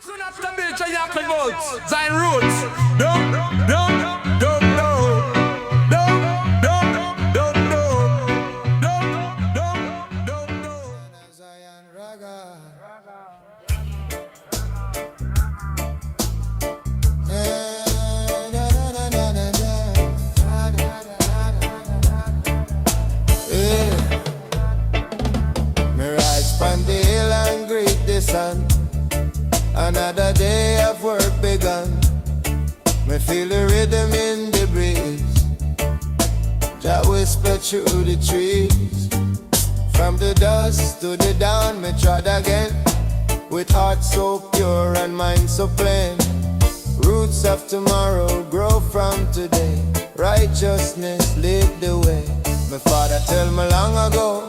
Soon after Bill Chayak votes, Zion Roots. Don't know. Zion Raga. Me rise from the hill and greet the sun. Another day of work begun. Me feel the rhythm in the breeze. Jah whisper through the trees. From the dust to the dawn, me trod again. With heart so pure and mind so plain. Roots of tomorrow grow from today. Righteousness lead the way. My father tell me long ago,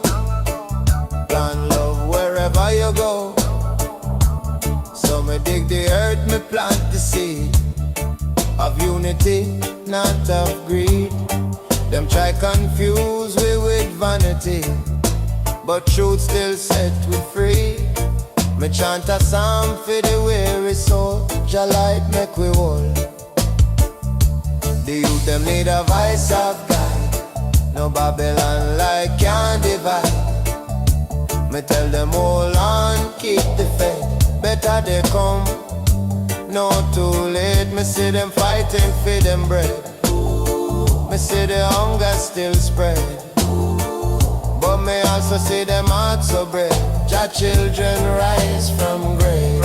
plant love wherever you go. So me dig the earth, me plant the seed of unity, not of greed. Them try confuse we with vanity, but truth still set we free. Me chant a psalm for the weary soul. Jah light make we whole. The youth them need a voice of God. No Babylon like can divide. Me tell them hold on, keep the faith. Better they come, no too late. Me see them fighting for them bread. Me see the hunger still spread. But me also see them hearts so brave. Jah children rise from grave.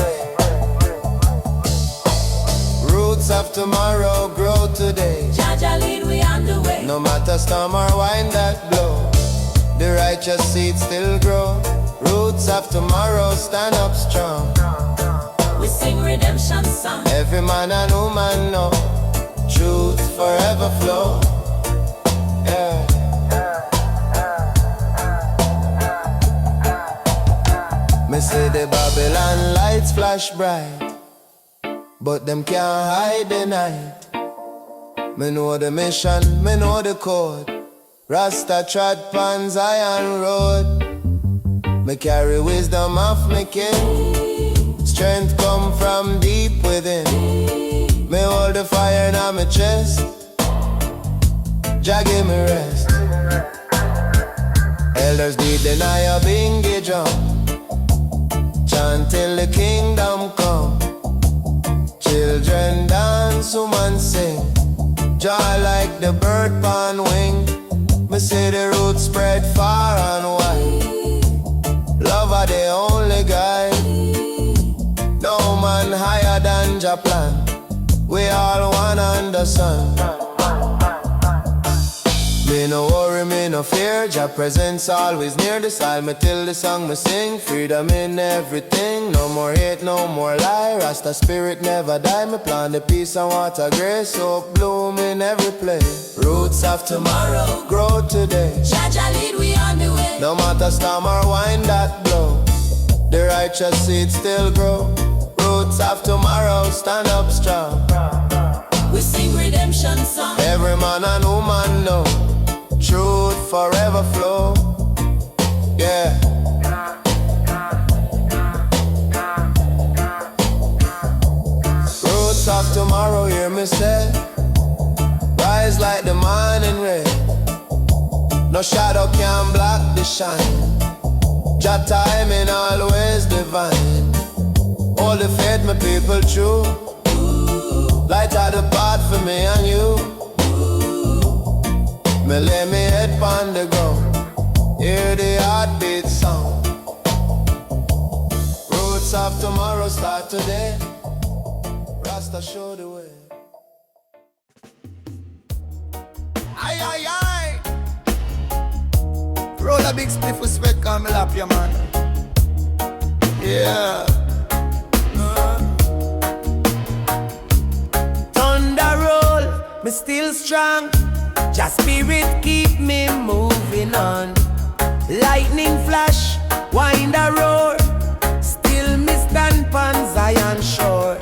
Roots of tomorrow grow today. Jah lead we on the way. No matter storm or wind that blow, the righteous seed still grow. Roots of tomorrow stand up strong. We sing redemption song. Every man and woman know truth forever flow. Yeah. Me see the Babylon lights flash bright, but them can't hide the night. Me know the mission, me know the code. Rasta trod pan Zion road. Me carry wisdom of me king. Strength come from deep within. Me hold the fire in my chest. Jah give me rest. Elders did deny a bingy drum. Chant till the kingdom come. Children dance, women sing. Joy like the bird pan wing. Me see the roots spread far and wide. Love are the only guide. No man higher than Jah plan. We all one under sun. Me no worry, me no fear. Jah presence always near. The psalm me till the song me sing. Freedom in everything. No more hate, no more lie. Rasta spirit never die. Me plant the peace and water grace. Hope bloom in every place. Roots of tomorrow grow today. Jah lead we on the way. No matter storm or wind that blow, the righteous seed still grow. Roots of tomorrow stand up strong. We sing redemption song. Every man and woman know truth forever flow. Yeah. Roots of tomorrow, hear me say, rise like the morning rain. No shadow can block the shine. Jah timing always divine. All the faith my people true. Light out the path for me and you. Me lay me head on the ground. Hear the heartbeat sound. Roots of tomorrow start today. Rasta show the way. Aye, aye, aye. Roll a big spliff with sweat, come me lap your man. Yeah. Thunder roll, me still strong. Just spirit keep me moving on. Lightning flash, wind a roar. Still me stand pon Zion shore.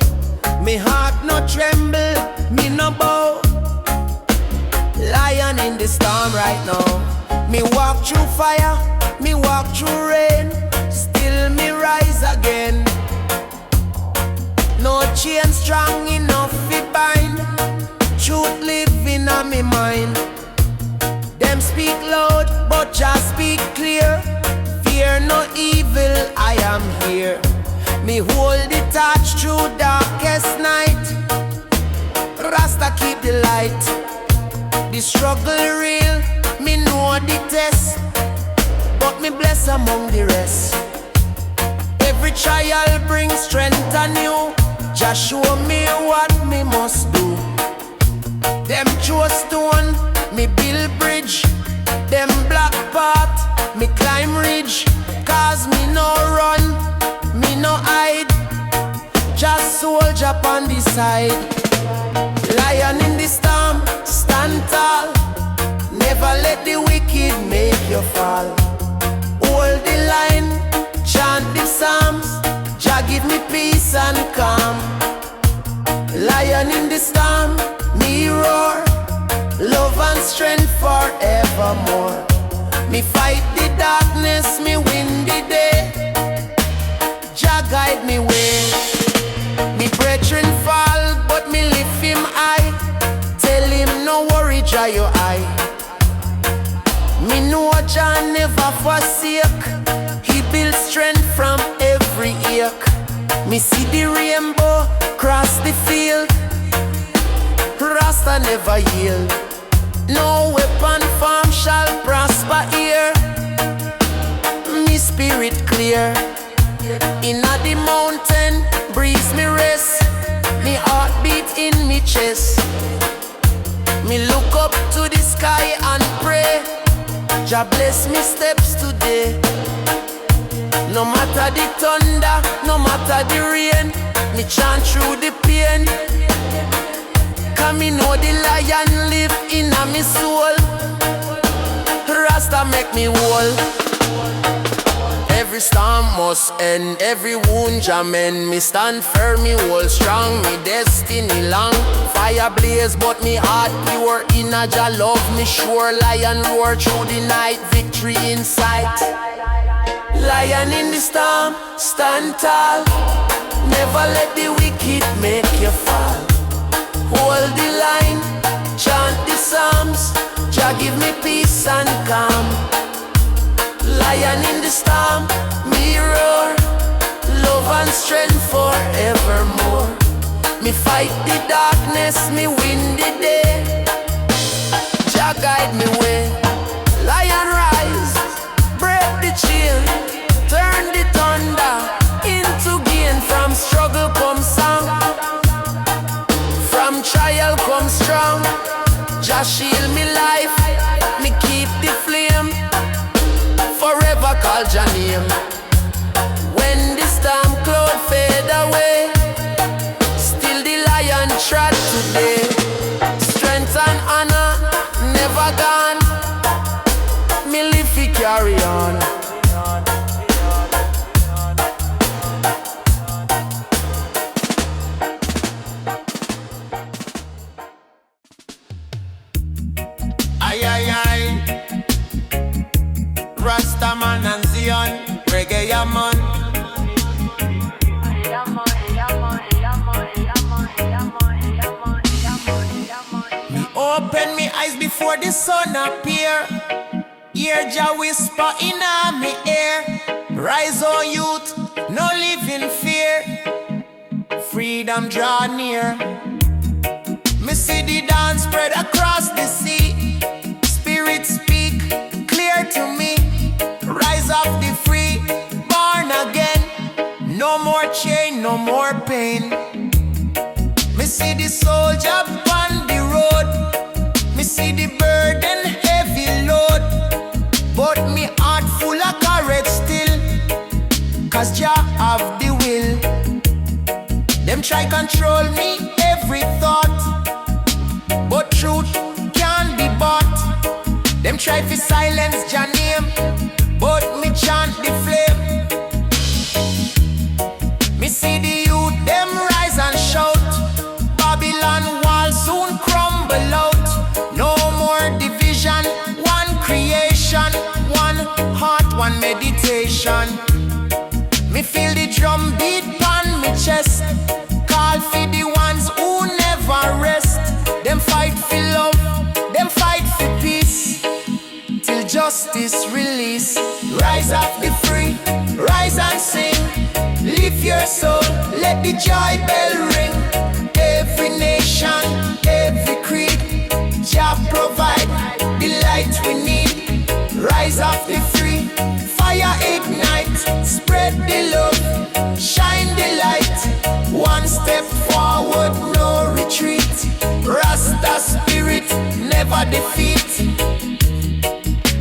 Me heart no tremble, me no bow. Lion in the storm right now. Me walk through fire, me walk through rain. Still me rise again. chain strong enough to bind. Truth living on me mind. Them speak loud, but just speak clear. Fear no evil, I am here. Me hold the torch through darkest night. Rasta keep the light. The struggle real, me know the test, but me bless among the rest. Every trial brings strength anew. Just show me what me must do. Them throw stone, me build bridge. Them black path, me climb ridge. Cause me no run, me no hide. Just soldier on the side. Lion in the storm, stand tall. Never let the wicked make you fall. Hold the line, chant the psalms. Jah give me peace and calm. Lion in the storm, me roar. Love and strength forevermore. Me fight the darkness, me win the day. Jah guide me way. Me brethren fall, but me lift him high. Tell him no worry, dry your eye. Me know Jah never forsake. He builds strength from every ache. Me see the rainbow cross the field. Rasta never yield. No weapon form shall prosper here. Me spirit clear. Inna the mountain, breeze me rest. Me heart beat in me chest. Me look up to the sky and pray. Jah bless me steps today. No matter the thunder, no matter the rain, me chant through the pain. Cause me know the lion live in me soul. Rasta make me whole. Every storm must end, every wound Jah mend. Me stand firm, me hold strong, me destiny long. Fire blaze, but me heart pure. Inna Jah love me sure. Lion roar through the night, victory in sight. Lion in the storm, stand tall. Never let the wicked make you fall. Hold the line, chant the psalms. Jah give me peace and calm. Lion in the storm, me roar. Love and strength forevermore. Me fight the darkness, me win the day. Jah guide me way. Lion rise, break the chain. Turn the thunder into gain. From struggle come song, from trial come strong. Jah shield me life, me keep the flame. Forever call Jah name. When the storm cloud fade away, still the lion trot today. Strength and honor never gone. Me live to carry on. Rasta man and Zion, reggae a man. Me open me eyes before the sun appear. Hear Jah whisper in me ear. Rise on youth, no live in fear. Freedom draw near. Me see the dance spread across the sea. Spirit speak clear to me. Rise up the free, born again. No more chain, no more pain. Me see the soldier on the road. Me see the burden heavy load. But me heart full of courage still. Cause Jah have the will. Them try control me every thought, but truth can't be bought. Them try to silence Jah name, but me chant the flame. Me see the youth, them rise and shout. Babylon wall soon crumble out. No more division, one creation. One heart, one meditation. Me feel the drum beat on me chest. Call Rise of the free, rise and sing. Lift your soul, let the joy bell ring. Every nation, every creed, Jah provide the light we need. Rise of the free, fire ignite. Spread the love, shine the light. One step forward, no retreat. Rasta spirit, never defeat.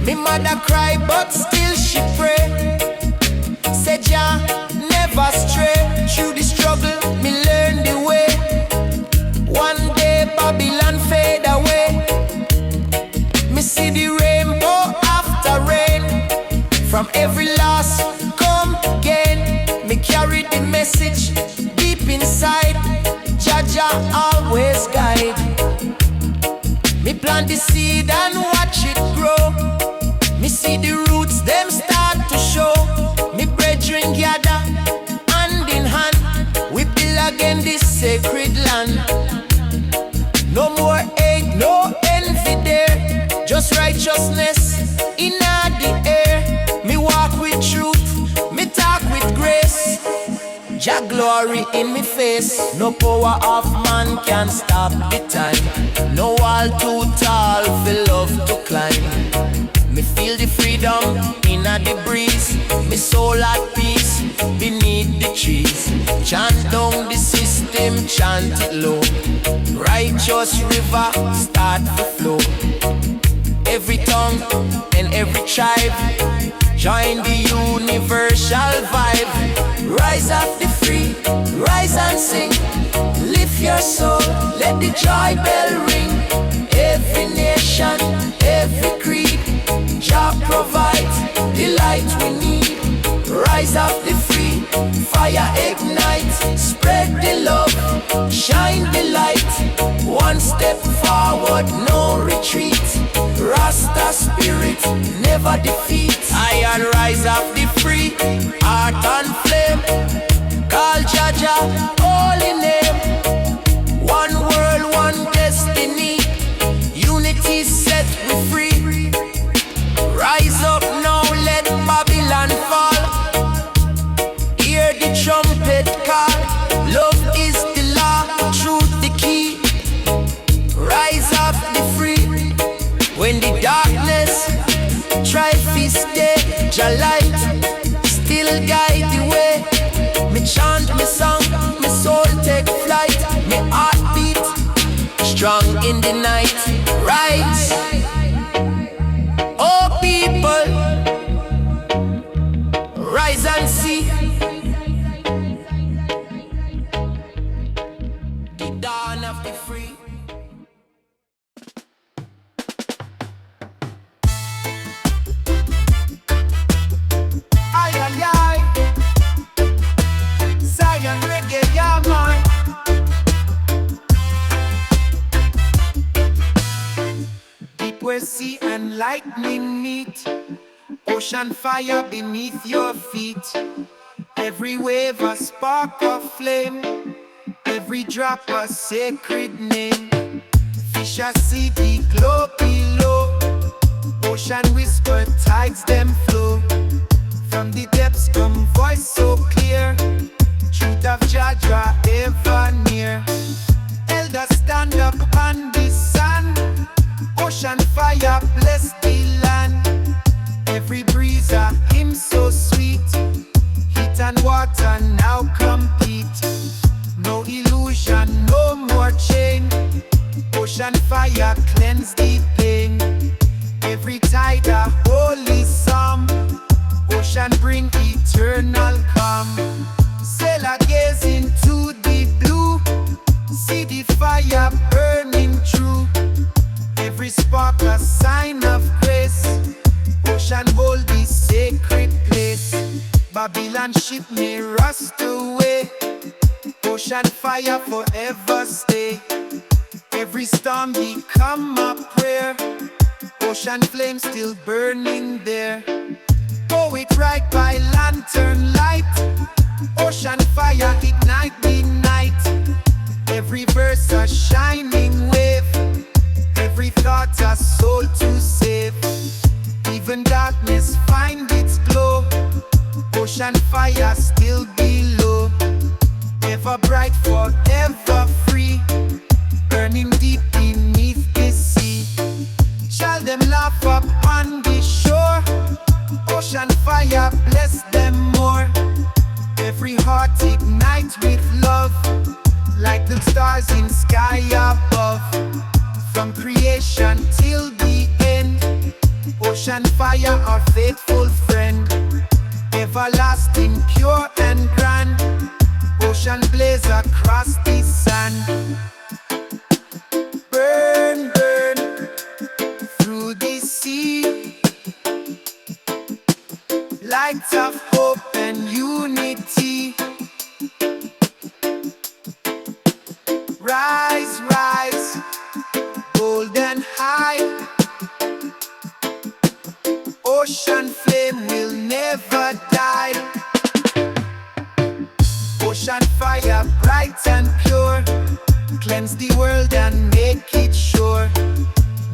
Me mother cry, but still she pray. Said Jah never stray. Through the struggle, me learn the way. One day Babylon fade away. Me see the rainbow after rain. From every loss, come again. Me carry the message deep inside. Jah Jah always guide. Me plant the seed and watch it grow. Me see the roots, them start to show. Me brethren gather, hand in hand. We build again this sacred land. No more hate, no envy there. Just righteousness in the air. Me walk with truth, me talk with grace. Jah glory in me face. No power of man can stop the time. No wall too tall for love to climb. Me feel the freedom in the breeze. Me soul at peace beneath the trees. Chant down the system, chant it low. Righteous river start to flow. Every tongue and every tribe join the universal vibe. Rise up the free, rise and sing. Lift your soul, let the joy bell ring. Every nation, every creed, Jah provides the light we need. Rise up the free, fire ignite. Spread the love, shine the light. One step forward, no retreat. Rasta spirit, never defeat. Iron rise up the free, heart and flame. Call Jah Jah, holy name. One world, one destiny. Unity set we free. Rise up now, let Babylon fall. Hear the trumpet call. Love is the law, truth the key. Rise up the free. When the darkness try to stay, Jah light still guide the way. Me chant me song, me soul take flight. Me heart beat strong in the night. Rise, oh people, rise and see the dawn of the free. Zion reggae, yeah man. Deep where sea and lightning meet, ocean fire beneath your feet. Every wave a spark of flame, every drop a sacred name. Fish a see the glow below, ocean whisper, tides them flow. From the depths come voice so clear, truth of Jah Jah ever near. Elders stand up on the sand, ocean fire bless the land. Every breeze a hymn so sweet, heat and water now compete. No illusion, no more chain, ocean fire cleanse the pain. Every tide a holy psalm, ocean bring eternal calm. Sailor gaze into the blue, see the fire burning true. Every spark a sign of grace, ocean hold the sacred place. Babylon ship may rust away, ocean fire forever stay. Every storm become a prayer, ocean flame still burning there. Poet write by lantern light, ocean fire ignite the night. Every verse a shining wave, every thought a soul to save. Even darkness find its glow, ever bright, forever free, burning deep beneath the sea. Shall them laugh up on the shore? Ocean fire bless them more. Every heart ignite with love, like the stars in sky above. From creation till the end, ocean fire our faithful friend. Everlasting, pure and grand, ocean blaze across the sand. Burn, burn through the sea, light of hope and unity. Rise, rise, golden high. Ocean flame will never die. Ocean fire bright and pure, cleanse the world and make it sure.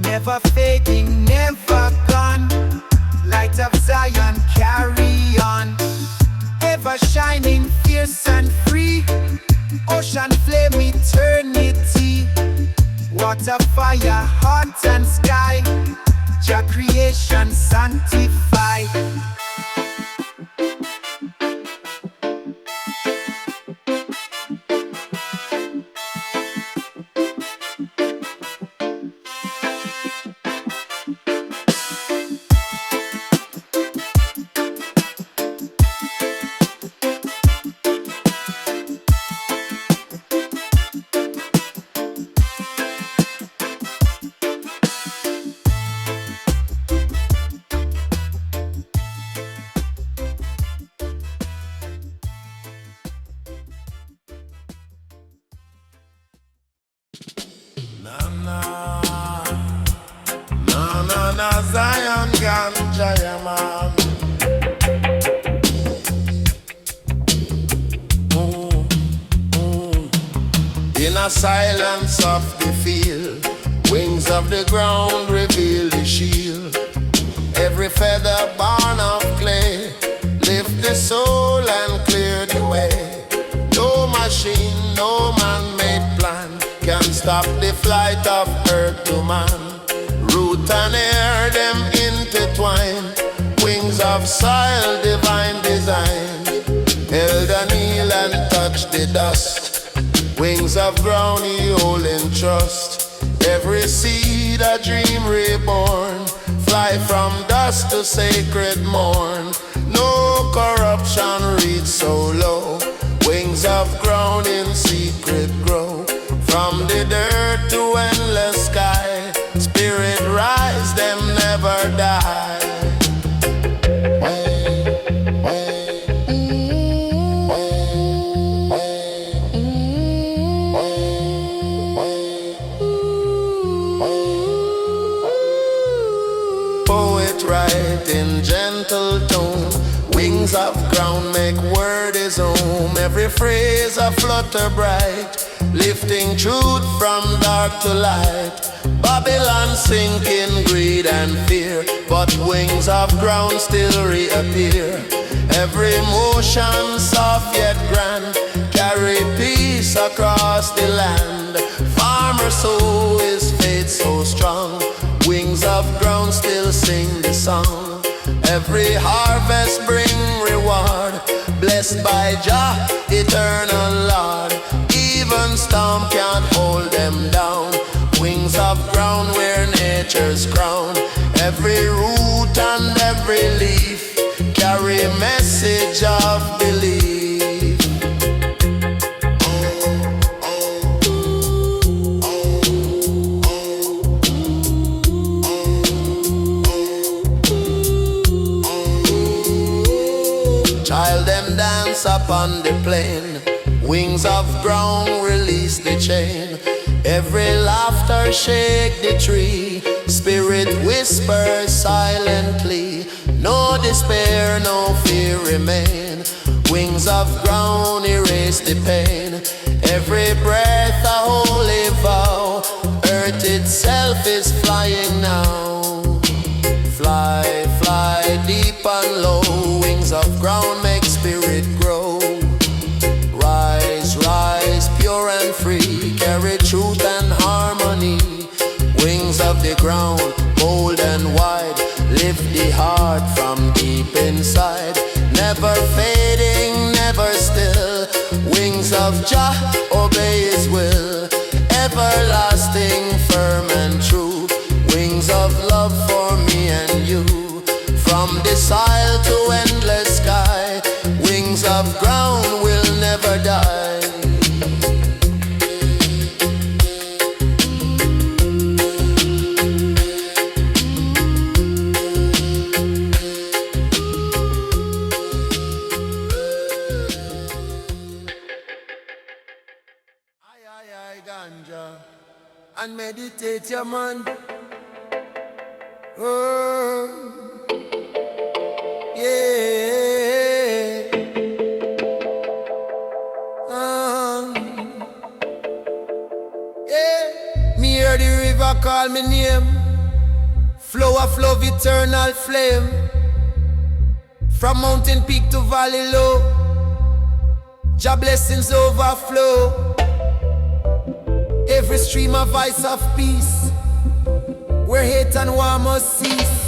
Never fading, never gone, light of Zion carry on. Ever shining, fierce and free, ocean flame eternity. Water, fire, heart and sky, Jah creation sanctify. Zion ganja, yeah, man. In a silence of the field, wings of the ground reveal the shield. Every feather born of clay, lift the soul and clear the way. No machine, no man-made plan can stop the flight of earth to man. Root and air, them intertwine. Wings of soil, divine design. Held and kneel and touch the dust. Wings of ground, he hold in trust. Every seed, a dream reborn. Fly from dust to sacred morn. No corruption reach so low. Wings of ground in secret grow. From the dirt to endless sky, spirit rise, them never die. Poet write in gentle tone. Wings of ground make word his home. Every phrase a flutter bright, lifting truth from dark to light. Babylon sink in greed and fear, but wings of ground still reappear. Every motion soft yet grand, carry peace across the land. Farmer soul is faith so strong, wings of ground still sing the song. Every harvest bring reward, blessed by Jah, eternal Lord. Even storm can't hold them down. Wings of ground where nature's crown. Every root and every leaf carry a message of belief. Child them dance upon the plain. Wings of ground release the chain. Every laughter shake the tree. Spirit whispers silently. No despair, no fear remain. Wings of ground erase the pain. Every breath a holy vow. Earth itself is flying now. Fly, fly deep and low. Wings of ground make spirit grow. Rise, rise. ground, bold and wide. Lift the heart from deep inside. Never fading, never still. Wings of Jah, obey His will. Everlasting, firm and true. Wings of love for me and you. From this isle to endless sky. Wings of ground will never die. Ganja and meditate, your man. Oh, yeah. Yeah. Me hear the river call me name. Flow of love, eternal flame. From mountain peak to valley low. Jah blessings overflow. Every stream of ice of peace, where hate and war must cease.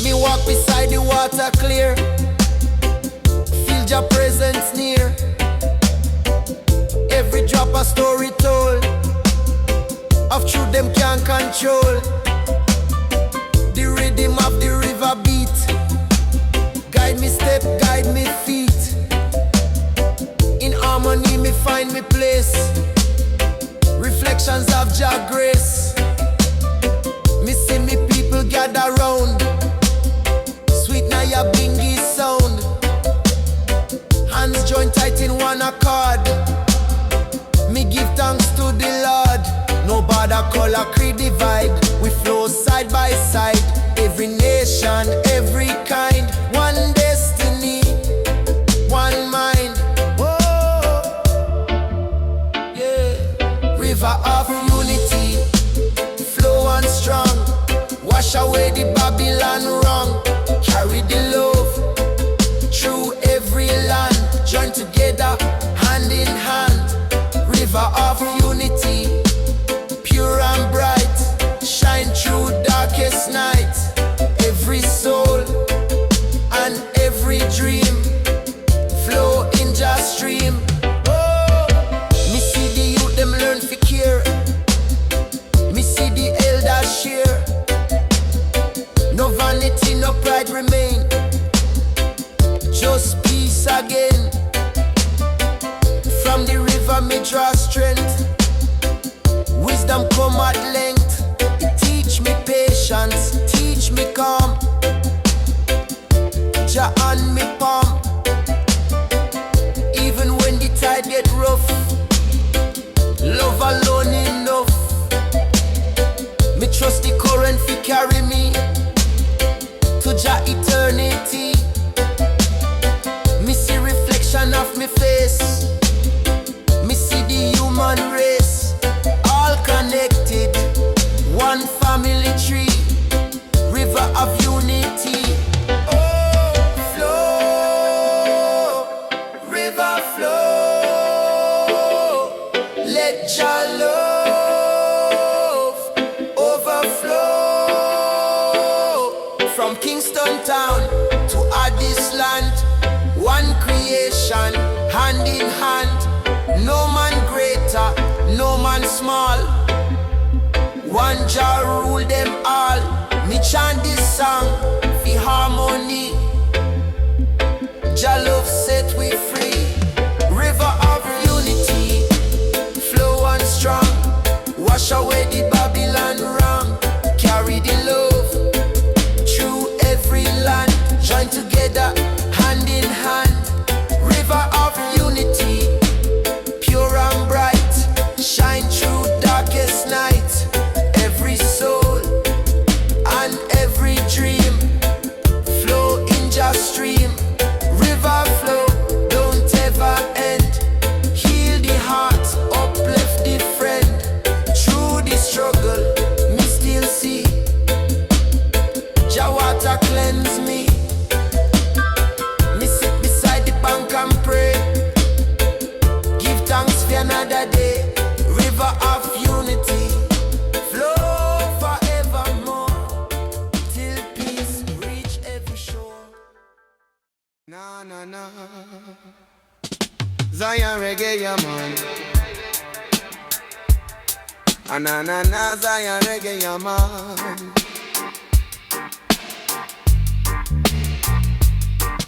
Me walk beside the water clear, feel your presence near. Every drop a story told, of truth them can't control. The rhythm of the river beat, guide me step, guide me feet. In harmony me find me place. Reflections of Jah grace. Me see me people gather round. Sweet na ya bingy sound. Hands joined tight in one accord. Me give thanks to the Lord. No bother color creed divide. We flow side by side. Every nation, every kind. One destiny, one mind. River of unity, flow on strong. Wash away the Babylon wrong. Carry the love through every land. Join together, hand in hand. River of unity, pure and bright. Shine through darkest night. Every soul and every dream flow in Jah stream. Me see the youth them learn fi care. Me see the elders share. No vanity, no pride remain. Just peace again. From the river me draw strength. Wisdom come at length. It teach me patience, teach me calm. Jah on me palm. Even when the tide get rough, love alone enough. Me trust the current fi carry me to Jah eternity. Me see reflection of me face. Me see the human race, all connected, one family tree. River of unity. Oh, flow, river flow. Let Jah love overflow. From Kingston town to Addis land, one creation, hand in hand. No man greater, no man small. One Jah rule them all. Me chant this song for harmony. Jah love set we free. River of unity, flow on strong. Wash away the Babylon wrong. Carry the love through every land. Join together, hand in hand. River of unity, pure and bright. Shine through darkest night. Every soul and every dream flow in Jah stream. River flow, don't ever end. Heal the heart, uplift the friend. Through the struggle, me still see Jah water cleanse me. Me sit beside the bank and pray. Give thanks for another day. River of unity, flow, Zion reggae, yeah man. Na Zion reggae, yeah man.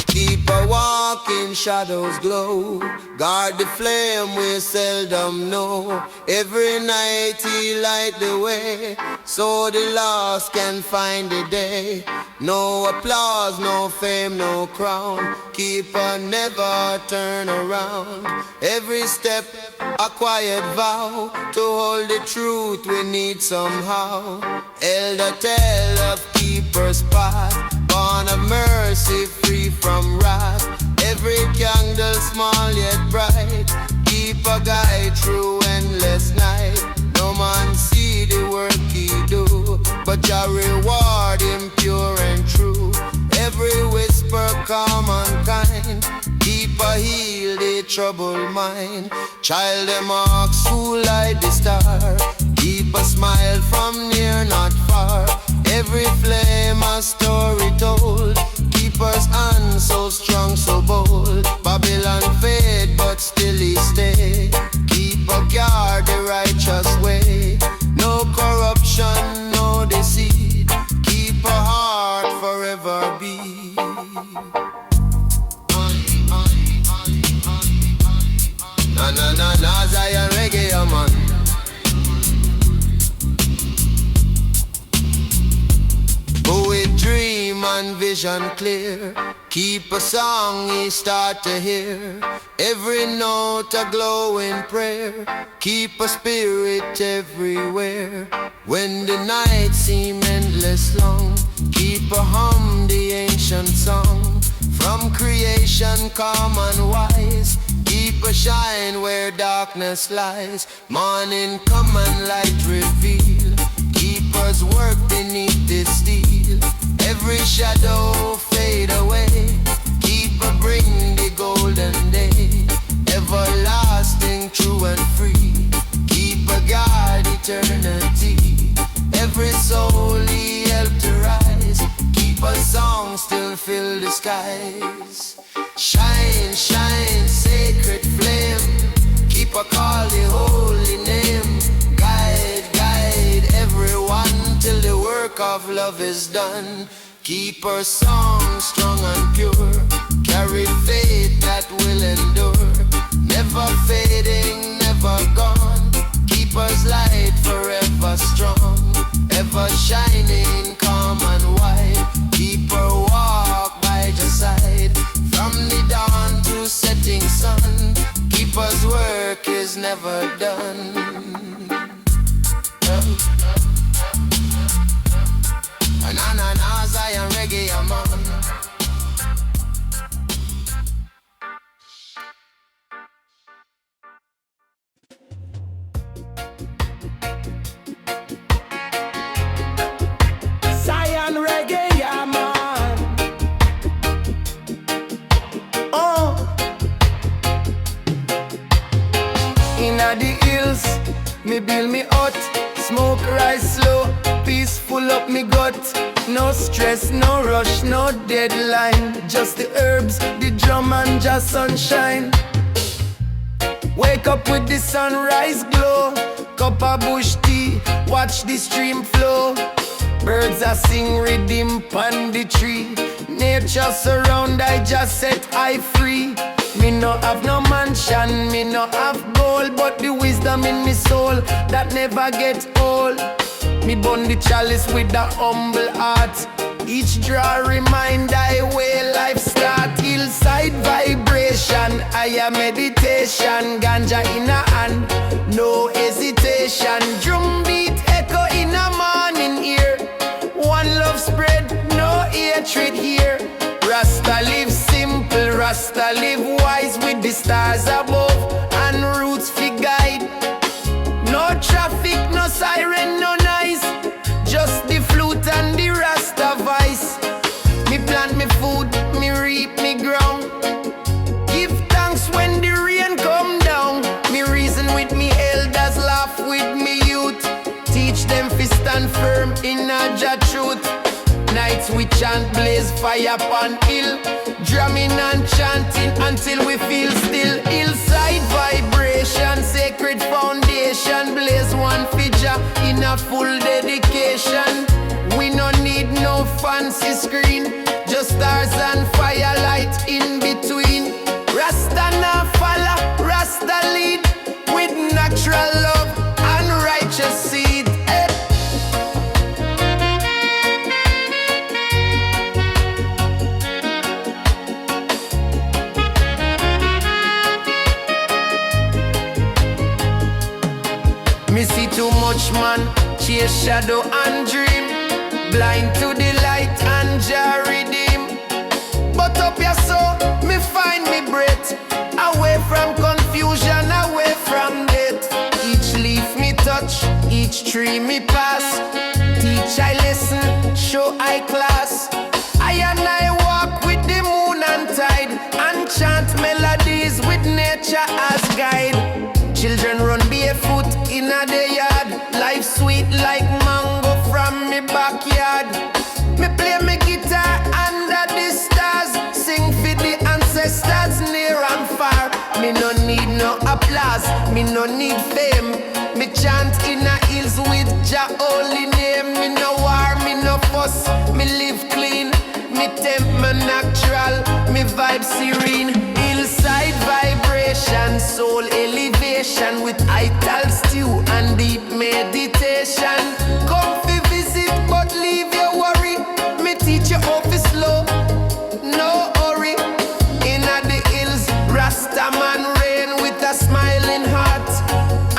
Keep a walk in shadows glow. Guard the flame we seldom know. Every night he light the way, so the lost can find the day. No applause, no fame, no crown. Keep on never turn around. Every step a quiet vow. To hold the truth we need somehow. Elder tell of keeper's path. Born of mercy, free from wrath. Every candle small yet bright. Keep a guide through endless night. No man see the work he do, but your reward him pure and true. Every whisper calm and kind. Keep a heal the troubled mind. Child them ox who light the star. Keep a smile from near not far. Every flame a story told. Keep us on so strong, so bold. Babylon fade, but still he stay. Keep a guard the righteous way. No corruption, no deceit. Keep a heart forever be. Na Zion reggae, yeah, man. Poet dream and vision clear. Keep a song he start to hear. Every note a glowing prayer. Keep a spirit everywhere. When the night seem endless long, keep a hum the ancient song. From creation calm and wise. Keep a shine where darkness lies. Morning come and light reveal. Keep us work beneath this steel. Every shadow fade away. Keep a bring the golden day. Everlasting, true and free. Keep a guard eternity. Every soul he helped to rise. Keep a song still fill the skies. Shine, shine, sacred flame. Keep a call the holy name. Guide, guide everyone till the work of love is done. Keep our song strong and pure. Carry faith that will endure. Never fading, never gone. Keep us light forever strong. Ever shining, calm and wide. Keep our walk by your side. From the dawn to setting sun. Keep us work is never done. Na Zion reggae, yeah, man. Zion reggae, yeah, man. Oh, inna the hills, me build me hut. Smoke rise slow, peaceful up me gut. No stress, no rush, no deadline. Just the herbs, the drum and just sunshine. Wake up with the sunrise glow. Cup of bush tea, watch the stream flow. Birds are sing rhythm pon the tree. Nature surround, I just set I free. Me no have no mansion, me no have gold, but the wisdom in me soul that never get old. Me burn the chalice with a humble heart. Each draw remind I way life start. Hillside vibration, higher meditation. Ganja in a hand, no hesitation. Drum beat echo in a morning ear. One love spread, no hatred here. Rasta live simple, Rasta live wise. With the stars above and roots fi guide. No traffic, no siren, no noise. Just the flute and the Rasta voice. Me plant me food, me reap me ground. Give thanks when the rain come down. Me reason with me elders, laugh with me youth. Teach them fi stand firm in a Jah truth. Night nights we chant, blaze fire upon hill, drumming and chanting until we feel still. Hillside vibration, sacred foundation, blaze one figure in a full dedication. We no need no fancy screen, just stars and firelight in between. Rasta na follow, Rasta lead, with natural love and righteous seed. Me see too much man, chase shadow and dream, blind to the light and Jah redeem. But up your soul, me find me breath, away from confusion, away from death. Each leaf me touch, each tree me pass, teach I listen, show I class. I and I walk with the moon and tide, and chant melodies with nature as guide. Children run barefoot in a day yard, life sweet like mango from me backyard. Me play me guitar under the stars, sing for the ancestors near and far. Me no need no applause, me no need fame. Me chant in a hills with Jah holy name. Me no war, me no fuss, me live clean. Me temp me natural, me vibe serene. Hillside vibration, soul elevation, with ital stew and deep meditation. Come fi visit but leave your worry, me teach you how fi slow, no hurry. Inna the hills, Rasta man reign with a smiling heart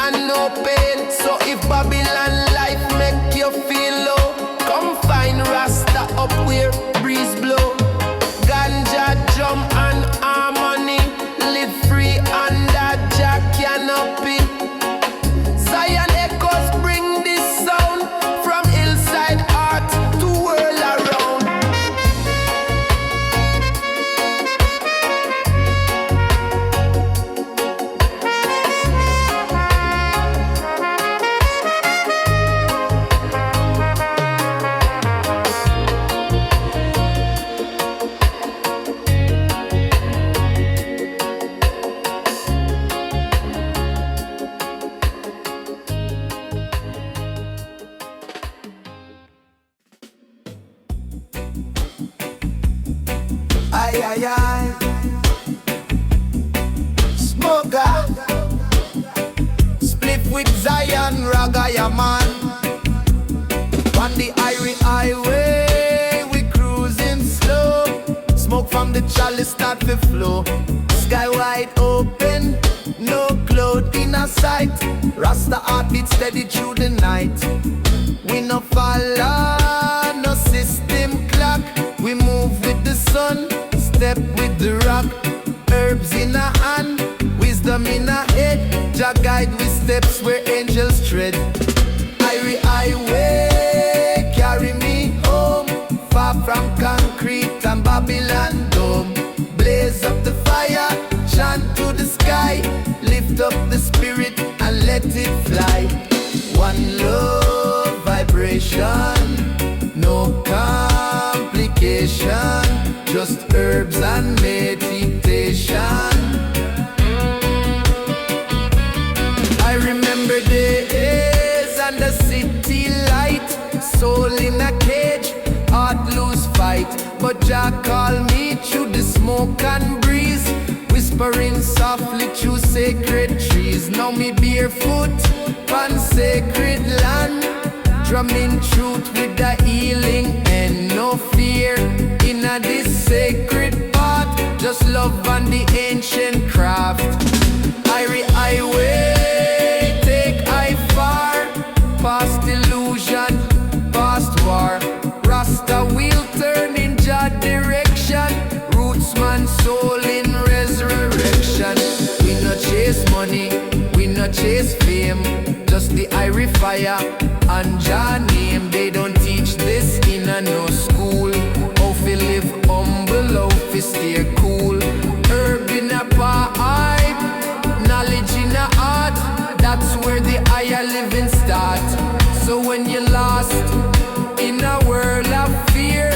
and no pain. So if Babylon life make you feel low, come find Rasta up where breeze blow. Ganja drum and harmony, live free under Jah canopy. Zion echoes bring this sound from hillside art to world around. Aye, aye, aye. Smoker, split with Zion, Ragaya man. On the Irie highway, we cruising slow. Smoke from the chalice start to flow. Sky wide open, no cloud in a sight. Rasta heartbeat steady through the night. We no follow, no system clock. We move with the sun, step with the rock. Herbs in a hand, wisdom in a head. Jah guide with steps where angels tread. Irie highway, carry me home, far from concrete and Babylon dome. Blaze up the fire, chant to the sky, lift up the spirit and let it fly. One love vibration, no complication, just herbs and meditation. I remember days under city light, soul in a cage, heart lose fight. But Jah call me through the smoke and breeze, whispering softly through sacred trees. Now me barefoot on sacred land, drumming truth with the healing and no fear. In a this sacred path, just love and the ancient craft. Irie highway, take I far, past illusion, past war. Rasta will turn in Jah direction, roots man soul in resurrection. We no chase money, we no chase fame, just the Irie fire and Jah name. They don't teach this in a no school. How fi live humble, how fi stay cool. Herb in a pipe, knowledge in a heart, that's where the higher living start. So when you're lost in a world of fear,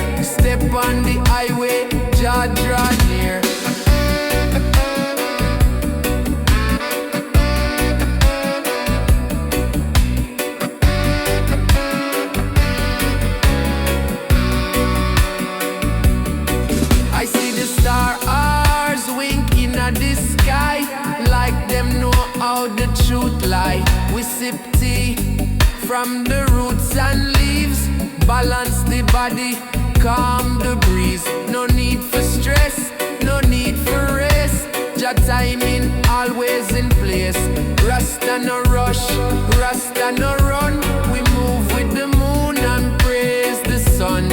truth lie. We sip tea from the roots and leaves. Balance the body, calm the breeze. No need for stress, no need for rest. Jah timing always in place. Rasta no rush, Rasta no run. We move with the moon and praise the sun.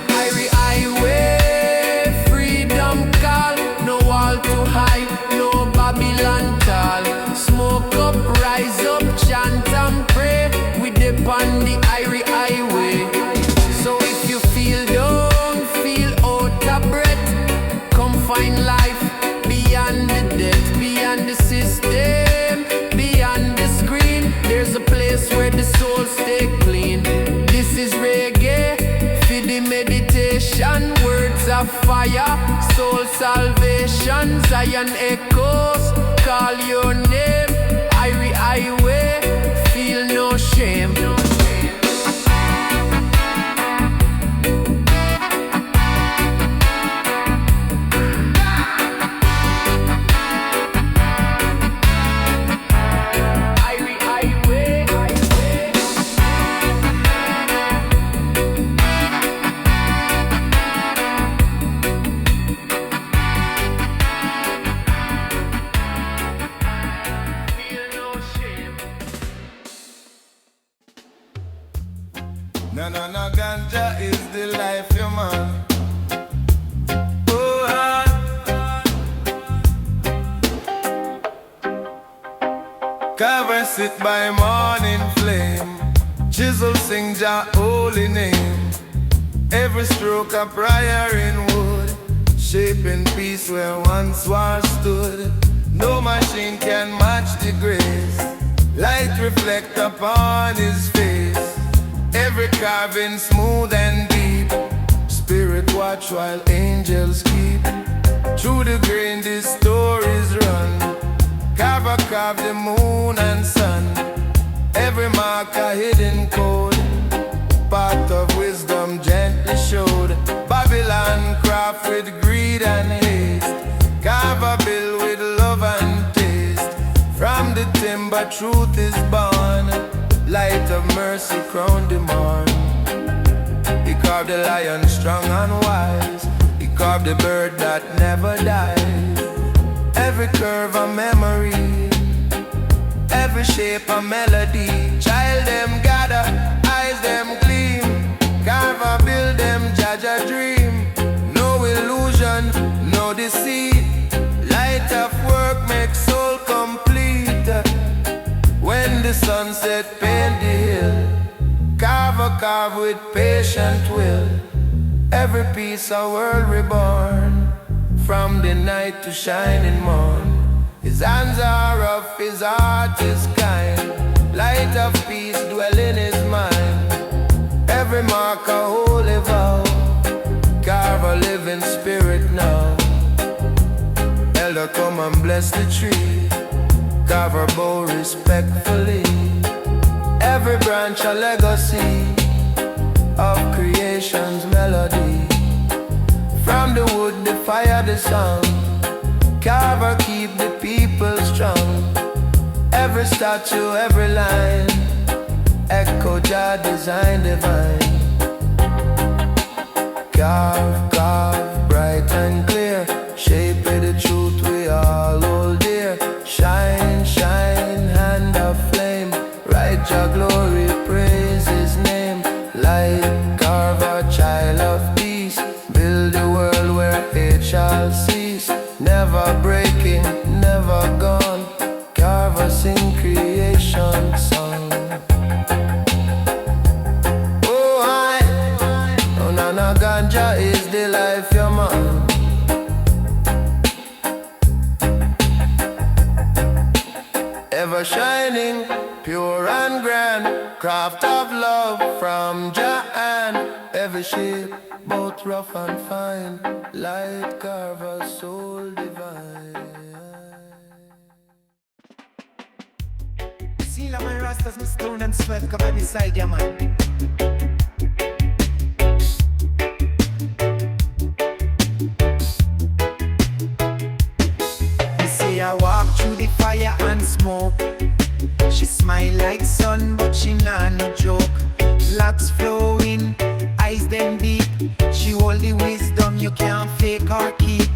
Irie highway, freedom call. No wall too high, no Babylon tall. Smoke up, rise up, chant and pray. We dip on the Irie highway. So if you feel down, feel out of breath, come find life beyond the death, beyond the system, beyond the screen. There's a place where the soul stay clean. This is reggae, for the meditation. Words of fire, soul salvation. Zion echoes, call your name. Irie highway, feel no shame. No, no, no, ganja is the life, you man. Oh, Carver sit by morning flame. Chisel sing Jah holy name. Every stroke a prayer in wood, shaping peace where once war stood. No machine can match the grace. Light reflect upon his face. Every carving smooth and deep. Spirit watch while angels keep. Through the grain these stories run. Carver carved the moon and sun. Every mark a hidden code. Path of wisdom gently showed. Babylon craft with greed and haste. Carver build with love and taste. From the timber truth is born. Light of mercy crowned the morn. He carved the lion strong and wise. He carved the bird that never dies. Every curve a memory, every shape a melody. Child them gather, eyes them gleam. Carver build them Jaja dream. No illusion, no deceit. Light of work makes soul complete. When the sunset paint the hill, Carver carve with patient will. Every piece a world reborn, from the night to shining morn. His hands are rough, his heart is kind. Light of peace dwell in his mind. Every mark a holy vow. Carve a living spirit now. Elder come and bless the tree. Carver bow respectfully. Every branch a legacy of creation's melody. From the wood, the fire, the sound. Carver keep the people strong. Every statue, every line, echo Jah design divine. Carve, carve, bright and clear. Shape of the truth we all hold dear. Shine, shine, hand of flame. Write your glory, praise his name. Light, Carver, child of peace. Build a world where hate shall cease. Never breaking, never gone. Carver sing creation song. Oh, I, oh, Nana Ganja is the life, your man. Ever shining, pure and grand. Craft of love from Jah. Every shape, both rough and fine. Light Carver, soul divine. See la my rastas, my stone and sweat, come on inside, yeah man. You see I walk through the fire and smoke. Smile like sun, but she nah no joke. Locks flowing, eyes them deep. She hold the wisdom you can't fake or keep.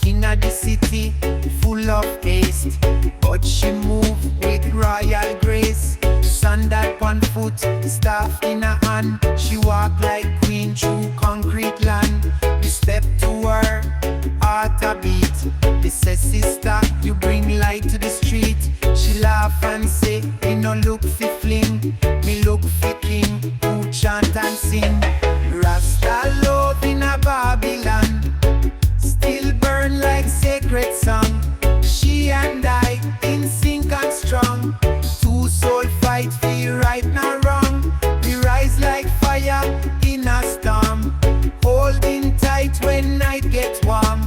Inna the city, full of haste, but she move with royal grace. Sandal on foot, staff in her hand. She walk like queen through concrete land. We step to her, heart a beat. They say, sister, you bring light to the street. She laugh and say, me no look fi fling, me look fi king who chant and sing. Rasta love in a Babylon, still burn like sacred song. She and I in sync and strong. Two soul fight for right now wrong. We rise like fire in a storm, holding tight when night gets warm.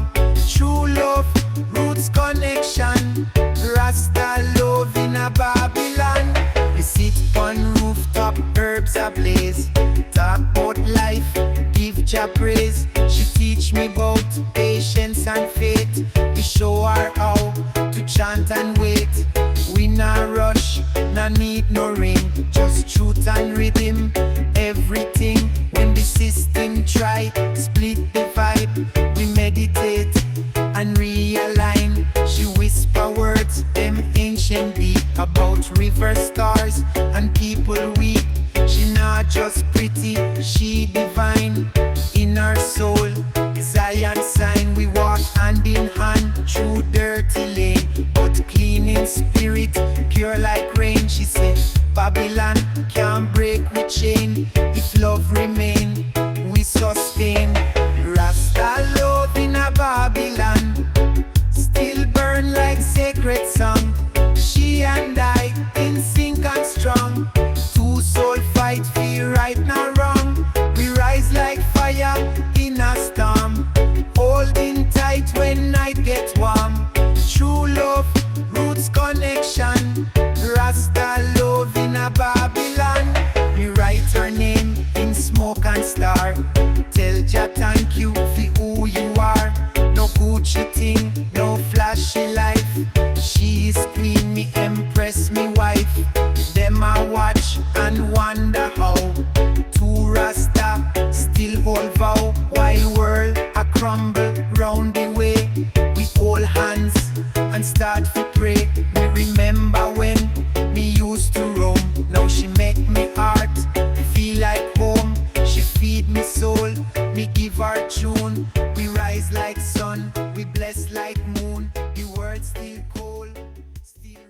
True love, roots connection. Rasta love in a Babylon. We sit on rooftop, herbs ablaze. Talk about life, give Jah praise. She teach me about patience and faith. We show her how to chant and wait. We nah rush, nah need no ring, just truth and rhythm, everything. When the system try split the vibe, we meditate and realign. She whisper words, them ancient deep, about river stars and people weep. She not just pretty, she divine. In her soul, Zion sign. We walk hand in hand through dirty lane, but clean in spirit, pure like rain. She said, Babylon can't break the chain. If love remain, we sustain. Rasta love in a Babylon, still burn like sacred song. She and I in sync and strong. Two soul fight for right now wrong. We rise like fire in a storm, holding tight when night gets warm. True love, roots connection. Rasta love in a Babylon. We write her name in smoke and star. Tell Jah thank you for who you are. No Gucci thing, no flashy life. She is queen, me empress, me wife. Them I watch and wonder how two Rasta still hold vow. While world a crumble round the way, we hold hands and start to pray. Me remember when me used to roam. Now she make me heart feel like home. She feed me soul, me give her tune. We rise like sun, we bless like moon. The world still cold, still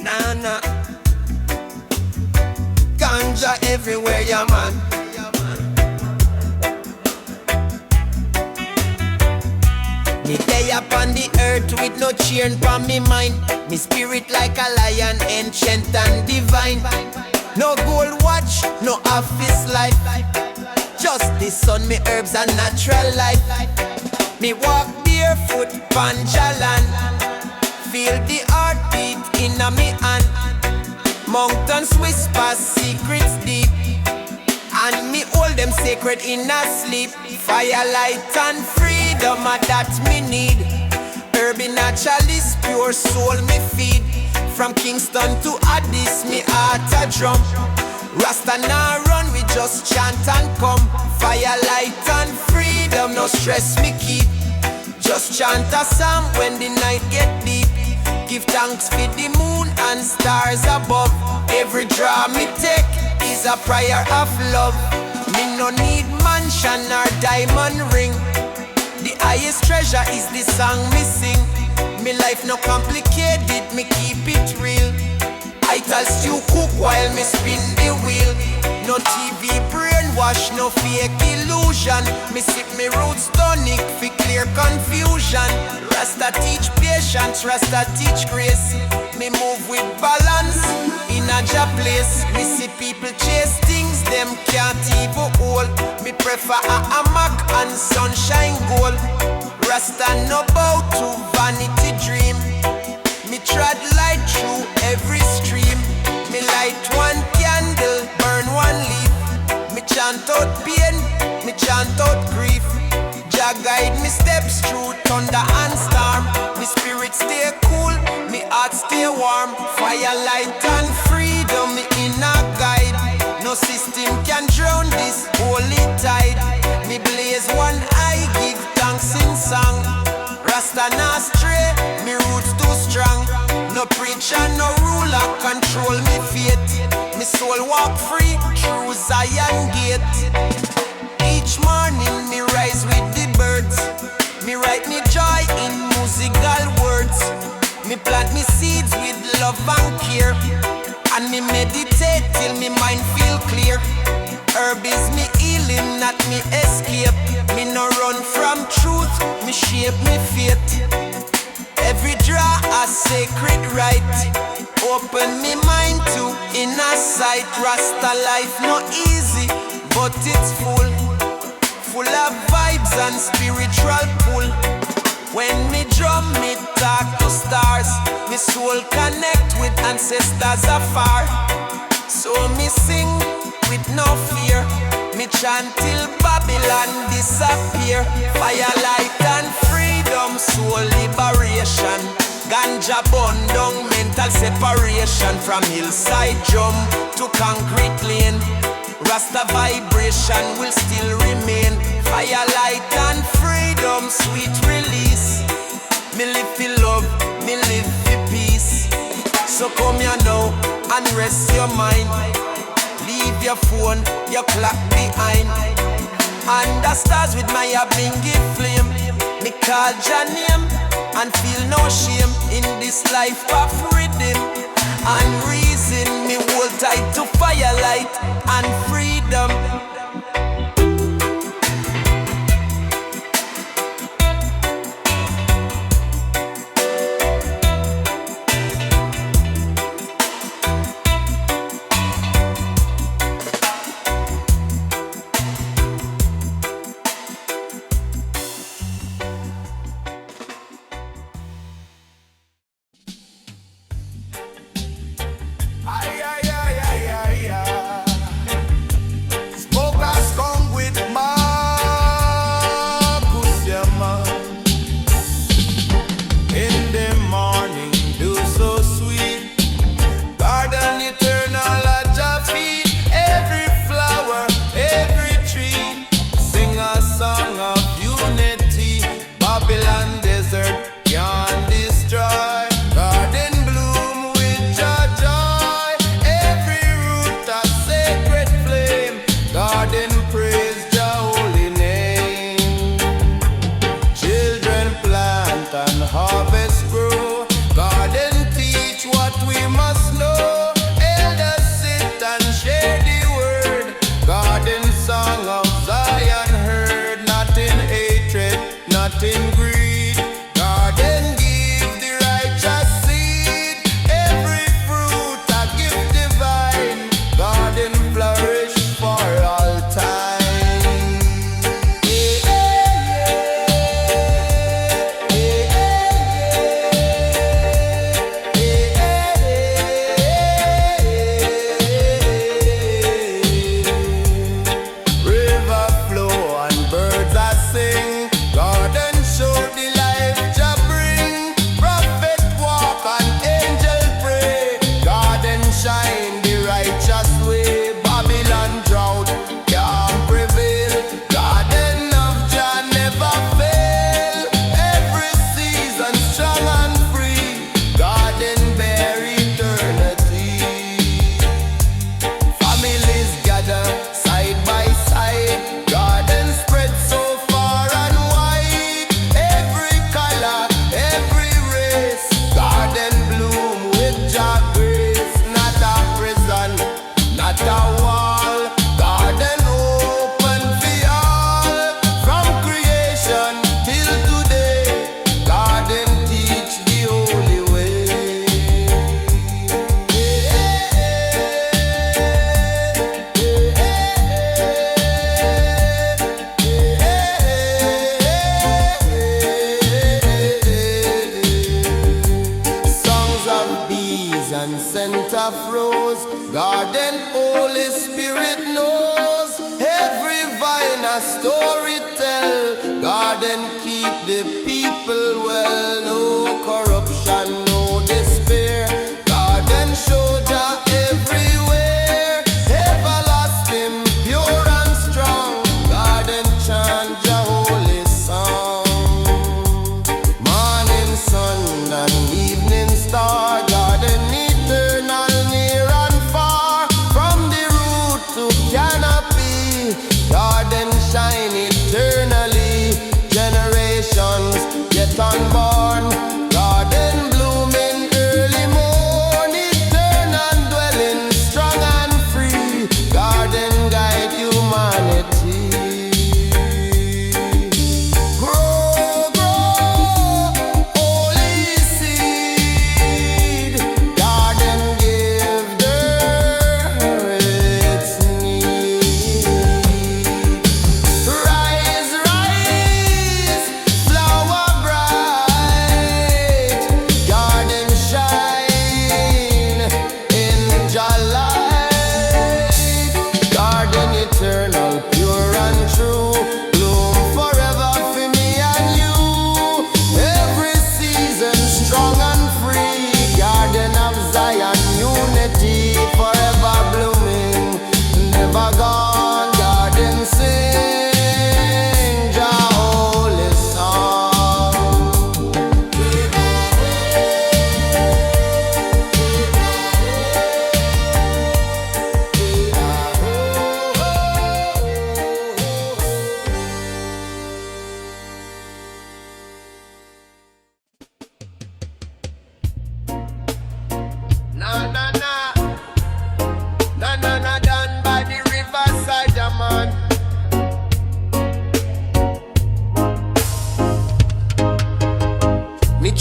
Nah, nah. Ganja everywhere, yeah, man. Me lay up on the earth with no cheering from me mind. Me spirit like a lion, ancient and divine. No gold watch, no office life. Just the sun, me herbs and natural life. Me walk barefoot, panjalan. Feel the heartbeat in a me hand. Mountains whisper secrets deep, and me hold them sacred in a sleep. Firelight and freedom, that me need. Herby naturalist, pure soul me feed. From Kingston to Addis, me heart a drum. Rasta nah run, we just chant and come. Firelight and freedom, no stress me keep. Just chant a psalm when the night get deep. Give thanks for the moon and stars above. Every draw me take is a prayer of love. Me no need mansion or diamond ring. The highest treasure is the song me sing. Me life no complicated, me keep it real. I tell stew cook while me spin the wheel. No TV brainwash, no fake illusion. Me sip me roots tonic fi clear confusion. Rasta teach patience, Rasta teach grace. Me move with balance in a Jah place. Me see people chase things them can't even hold. Me prefer a hammock and sunshine gold. Rasta no bow to vanity dream. Me trod light through every stream. Me light one candle, burn one leaf. Me chant out pain, me chant out grief. Jah guide me steps through thunder and storm. Me spirit heart stay warm. Firelight and freedom in a guide. No system can drown this holy tide. Me blaze one eye, give thanks in song. Rasta not stray, me roots too strong. No preacher, no ruler control me fate. Me soul walk free through Zion gate. Each morning me rise with the birds. Me write me joy in musical words. Me plant me seeds with love and care. And me meditate till me mind feel clear. Herb is me healing, not me escape. Me no run from truth, me shape me fate. Every draw a sacred right. Open me mind to inner sight. Rasta life no easy, but it's full. Full of vibes and spiritual pull. When me drum, me talk to stars. Me soul connect with ancestors afar. So me sing with no fear. Me chant till Babylon disappear. Firelight and freedom, soul liberation. Ganja burn down, mental separation. From hillside drum to concrete lane. Rasta vibration will still remain. Firelight and freedom, sweet release. Me live for love, me live for peace. So come here now and rest your mind. Leave your phone, your clock behind. Under stars with my ablingy flame. Me call your name and feel no shame. In this life of freedom and reason, me hold tight to firelight and freedom. Garden keep the people well, no corruption, no despair.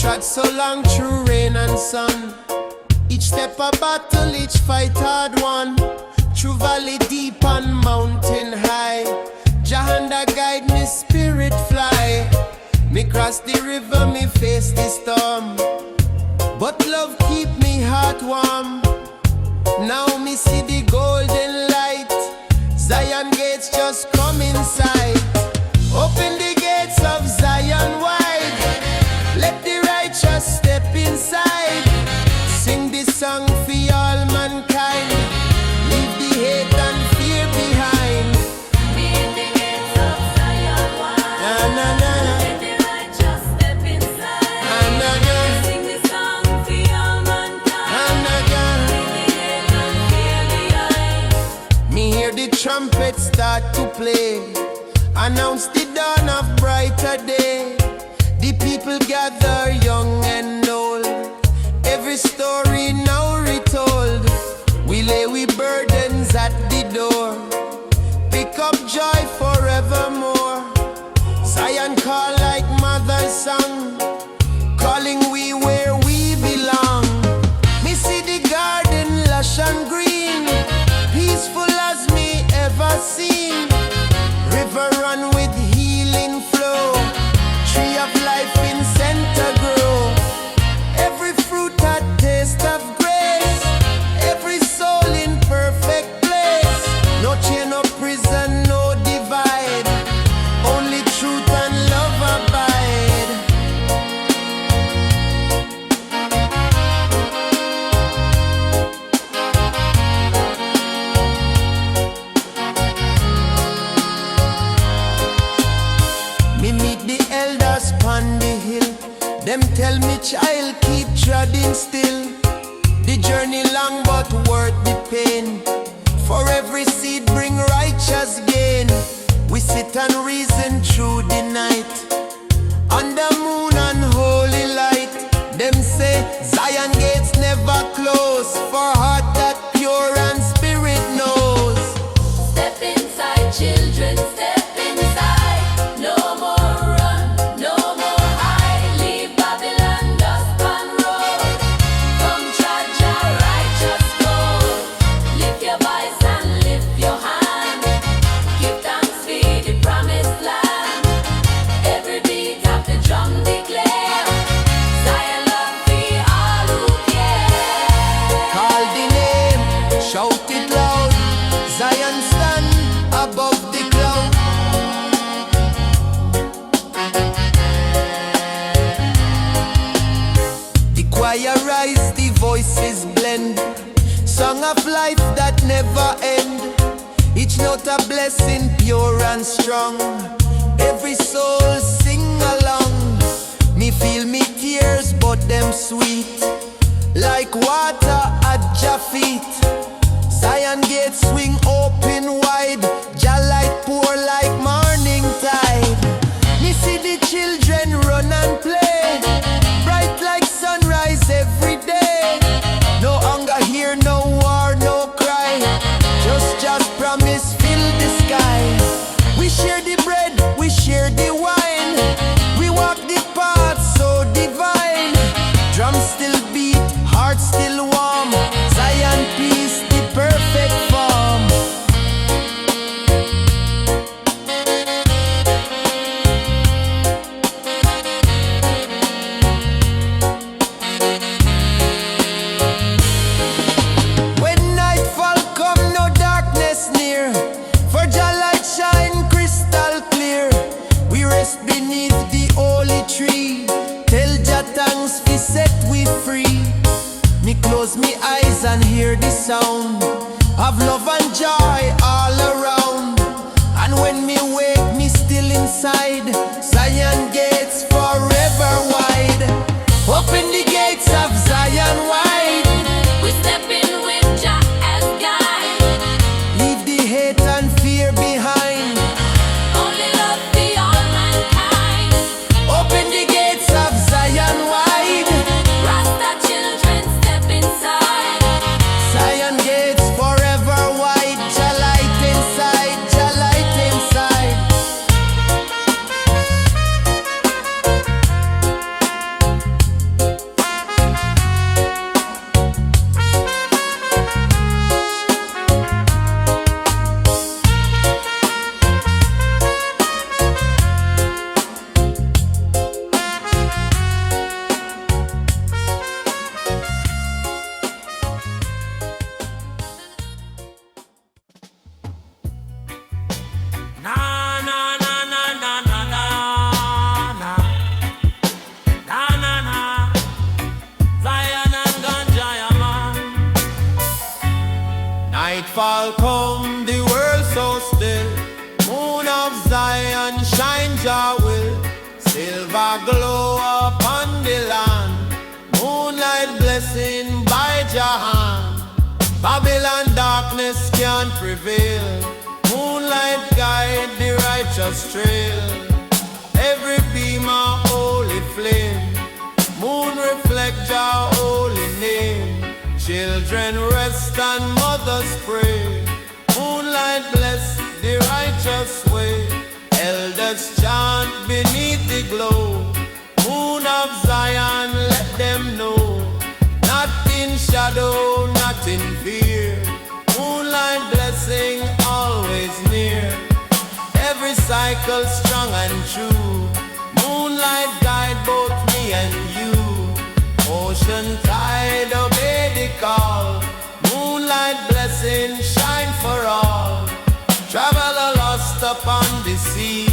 trod so long through rain and sun. Each step a battle, each fight hard won. Through valley deep and mountain high, Jahanda guide me, spirit fly. Me cross the river, me face the storm, but love keep me heart warm. Now me see the golden light, Zion gates just come inside. Open the gates of Zion wide, let the righteous step inside. Sing this song for all mankind, leave the hate and fear behind. Be in the gates of Zion wide. Na na na, Let the righteous step inside. na na na, Sing this song for all mankind. na na na. Leave the hate and fear behind. Me hear the trumpet start to play, announce the dawn of brighter day. The people gather young and old, every story now retold. We lay we burdens at the door, pick up joy forevermore. Zion call like mother's song, calling we where we belong. Me see the garden lush and green, peaceful as me ever seen. River run with healing flow, tree of life in center grow. Every fruit a taste of grace, every soul in perfect place. No chain, no prison, no divide, only truth and love abide. Me meet the elders pon the hill, them tell me child keep treading still. The journey long but worth the pain, for every seed bring righteous gain. We sit and reason through the night, under moon and holy light. Them say Zion gates never close, for heart that pure and spirit knows. Step inside, children, step inside. No more run, no more hide. Leave Babylon dust and road. Come trudge a righteous code. Lift your voice and lift your hand. Give thanks for the promised land. Every beat of the drum declare Zion love for all who care. Call the name, shout it loud, Zion stand above the cloud. The choir rise, the voices blend, song of life that never end. Each note a blessing, pure and strong. Every soul sing along. Me feel me tears, but them sweet, like water at your feet. Zion gates swing open wide, Jah light pour like morning tide. Me see the children run and play, bright like sunrise every day. No hunger here, no war, no cry, just promise fill the sky. We share the bread, we share the wine, we walk the path so divine. Drums still beat, heart still warm, Zion peace, the perfect form. When nightfall come, no darkness near, for Jah light shine crystal clear. We rest beneath the holy tree, tell Jah thanks fi set we free. Me close me eyes and hear the sound of love and joy all around. And when me wake, me still inside, Zion gates forever wide. Open the gates of Zion wide, We step in with Jah as guide. leave the hate and fear behind. Only love for all mankind. Open the gates of Zion wide, Rasta children step inside. Zion gates forever wide. fall come, the world so still. Moon of Zion shine Jah will. Silver glow upon the land. Moonlight blessing by Jah hand. Babylon darkness can't prevail. Moonlight guide the righteous trail. Every beam a holy flame. Moon reflect Jah holy name. Children rest and mothers pray. Moonlight bless the righteous way. Elders chant beneath the glow. Moon of Zion let them know. Not in shadow, not in fear. Moonlight blessing always near. Every cycle strong and true. Moonlight guide both me and you. Ocean tide obey the call. Moonlight blessing shine for all. Traveler lost upon the sea.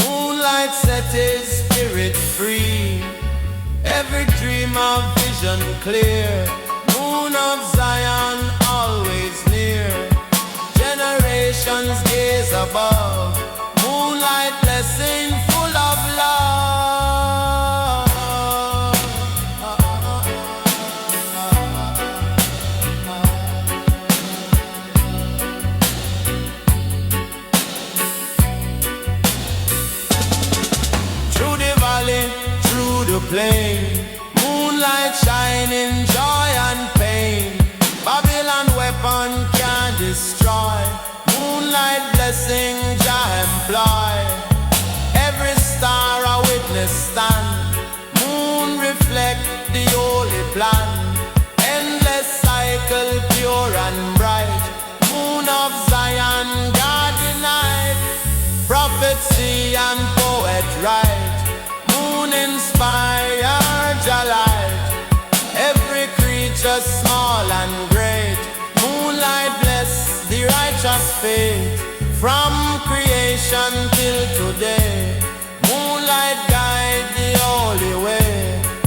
Moonlight set his spirit free. Every dream of vision clear. Moon of Zion always near. Generations gaze above. Moonlight blessing full of love. Through the valley, through the plain, moonlight shining joy and pain. Babylon weapon can destroy. Moonlight blessing Jah employ. Every star a witness stand. Moon reflect the holy plan. Endless cycle pure and bright. Moon of Zion guard the night. Prophecy and poet write. Moon inspire Jah light. Every creature small and great. Moonlight bless the righteous faith. From creation till today. Moonlight guide the holy way.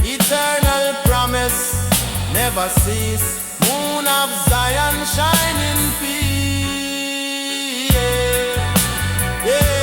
Eternal promise never cease. Moon of Zion shine in peace. Yeah. Yeah.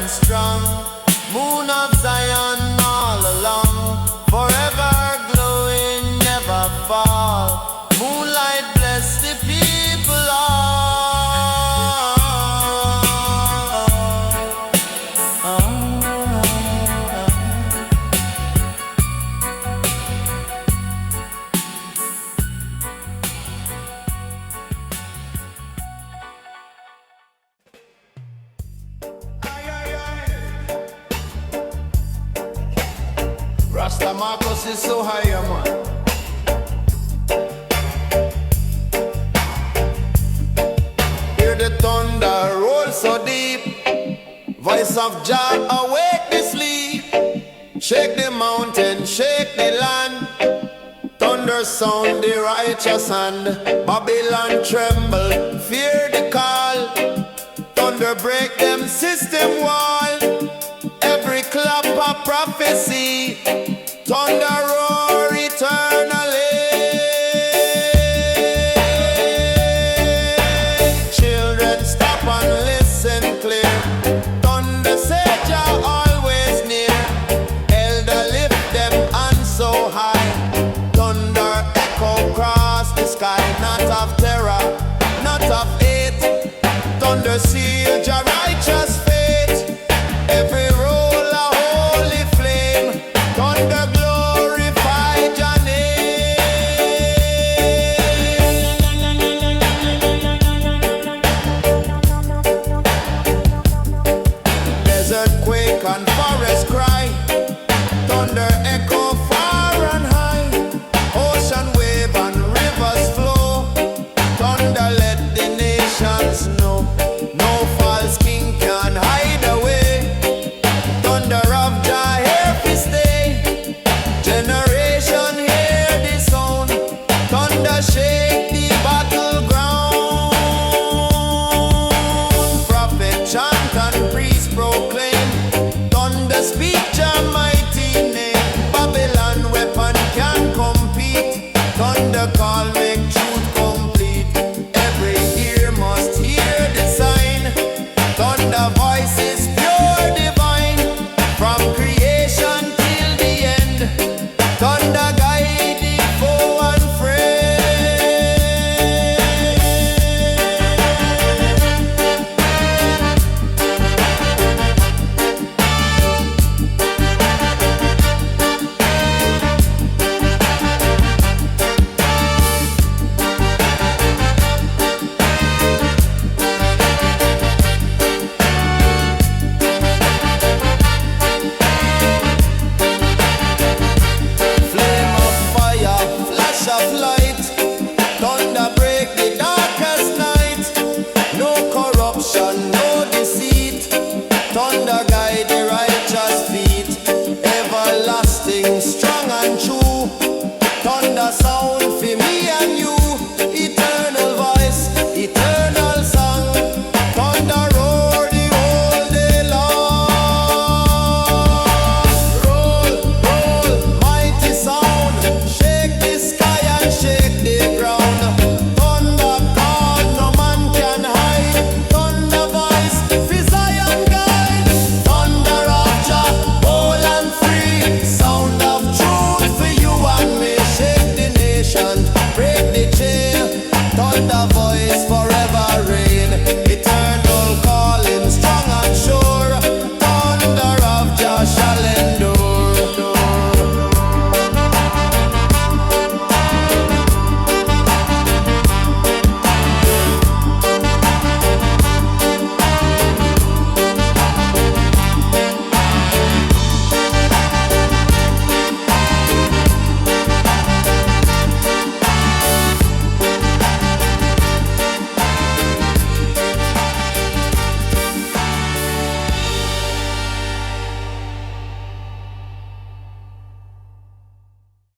Strong, Moon of Zion all along, forever glowing, never fall. Moonlight bless the people all. Rasta Marcus is so high, man. Hear the thunder roll so deep. Voice of Jah awake the sleep. Shake the mountain, shake the land. Thunder sound the righteous hand. Babylon tremble, fear the call. Thunder break them system wall. Every clap a prophecy. Thunder roar eternally. Children stop and listen clear. Thunder say Jah always near. Elder lift them hands so high. Thunder echo across the sky. Not of terror, not of hate. Thunder seal Jah righteous fate. Every roll a holy flame. Thunder glory things